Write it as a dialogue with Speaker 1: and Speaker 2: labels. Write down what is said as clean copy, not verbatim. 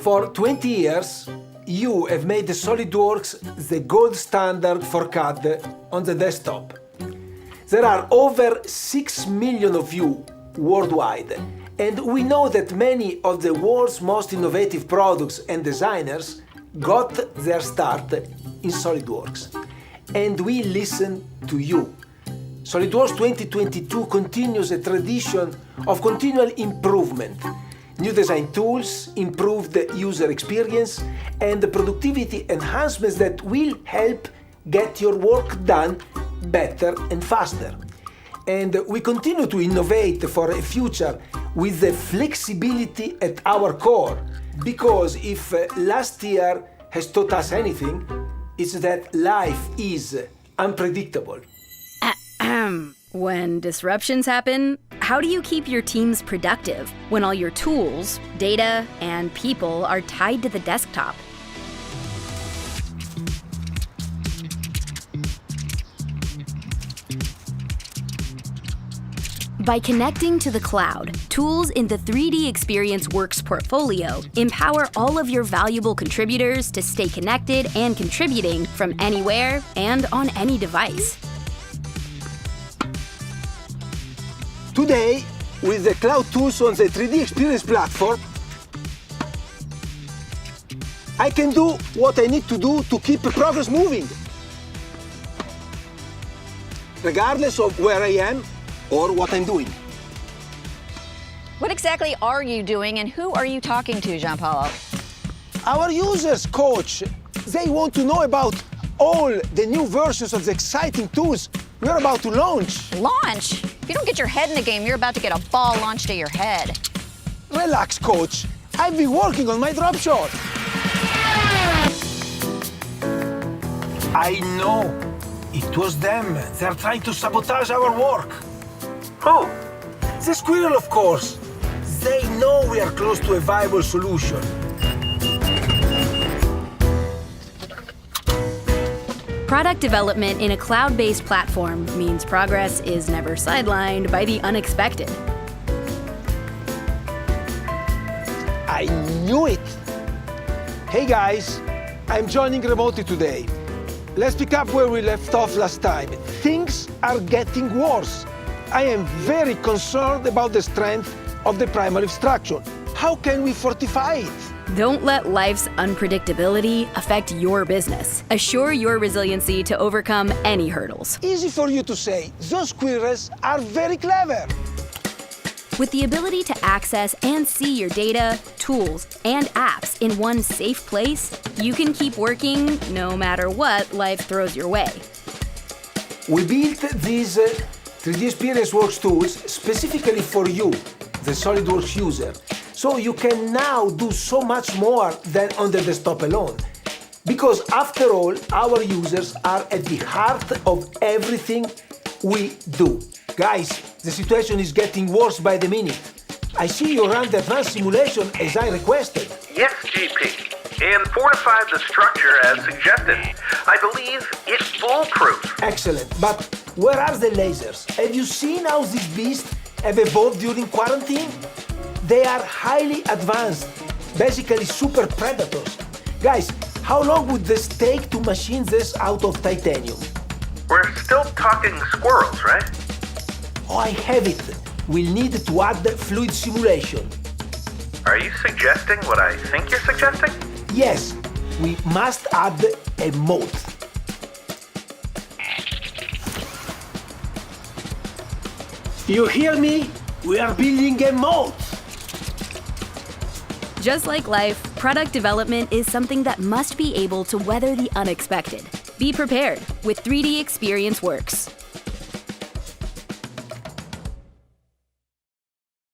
Speaker 1: For 20 years, you have made the SOLIDWORKS the gold standard for CAD on the desktop. There are over 6 million of you worldwide, and we know that many of the world's most innovative products and designers got their start in SOLIDWORKS. And we listen to you. SOLIDWORKS 2022 continues a tradition of continual improvement. New design tools, improved user experience, and the productivity enhancements that will help get your work done better and faster. And we continue to innovate for a future with the flexibility at our core, because if last year has taught us anything, it's that life is unpredictable.
Speaker 2: When disruptions happen, how do you keep your teams productive when all your tools, data, and people are tied to the desktop? By connecting to the cloud, tools in the 3DEXPERIENCE Works portfolio empower all of your valuable contributors to stay connected and contributing from anywhere and on any device.
Speaker 1: Today, with the cloud tools on the 3DEXPERIENCE platform, I can do what I need to do to keep progress moving, regardless of where I am or what I'm doing.
Speaker 3: What exactly are you doing and who are you talking to, Gianpaolo?
Speaker 1: Our users, coach, they want to know about all the new versions of the exciting tools we're about to launch.
Speaker 3: Launch? If you don't get your head in the game, you're about to get a ball launched at your head.
Speaker 1: Relax, coach. I've been working on my drop shot. I know. It was them. They're trying to sabotage our work. Who? The squirrel, of course. They know we are close to a viable solution.
Speaker 2: Product development in a cloud-based platform means progress is never sidelined by the unexpected.
Speaker 1: I knew it! Hey guys, I'm joining remotely today. Let's pick up where we left off last time. Things are getting worse. I am very concerned about the strength of the primary structure. How can we fortify it?
Speaker 2: Don't let life's unpredictability affect your business. Assure your resiliency to overcome any hurdles.
Speaker 1: Easy for you to say. Those squirrels are very clever.
Speaker 2: With the ability to access and see your data, tools, and apps in one safe place, you can keep working no matter what life throws your way.
Speaker 1: We built these 3DEXPERIENCE Works tools specifically for you, the SOLIDWORKS user. So you can now do so much more than on the desktop alone. Because after all, our users are at the heart of everything we do. Guys, the situation is getting worse by the minute. I see you ran the advanced simulation as I requested.
Speaker 4: Yes, GP, and fortified the structure as suggested. I believe it's foolproof.
Speaker 1: Excellent, but where are the lasers? Have you seen how these beasts have evolved during quarantine? They are highly advanced, basically super predators. Guys, how long would this take to machine this out of titanium?
Speaker 4: We're still talking squirrels, right?
Speaker 1: Oh, I have it. We'll need to add fluid simulation.
Speaker 4: Are you suggesting what I think you're suggesting?
Speaker 1: Yes, we must add a moat. You hear me? We are building a moat.
Speaker 2: Just like life, product development is something that must be able to weather the unexpected. Be prepared with 3DEXPERIENCE Works.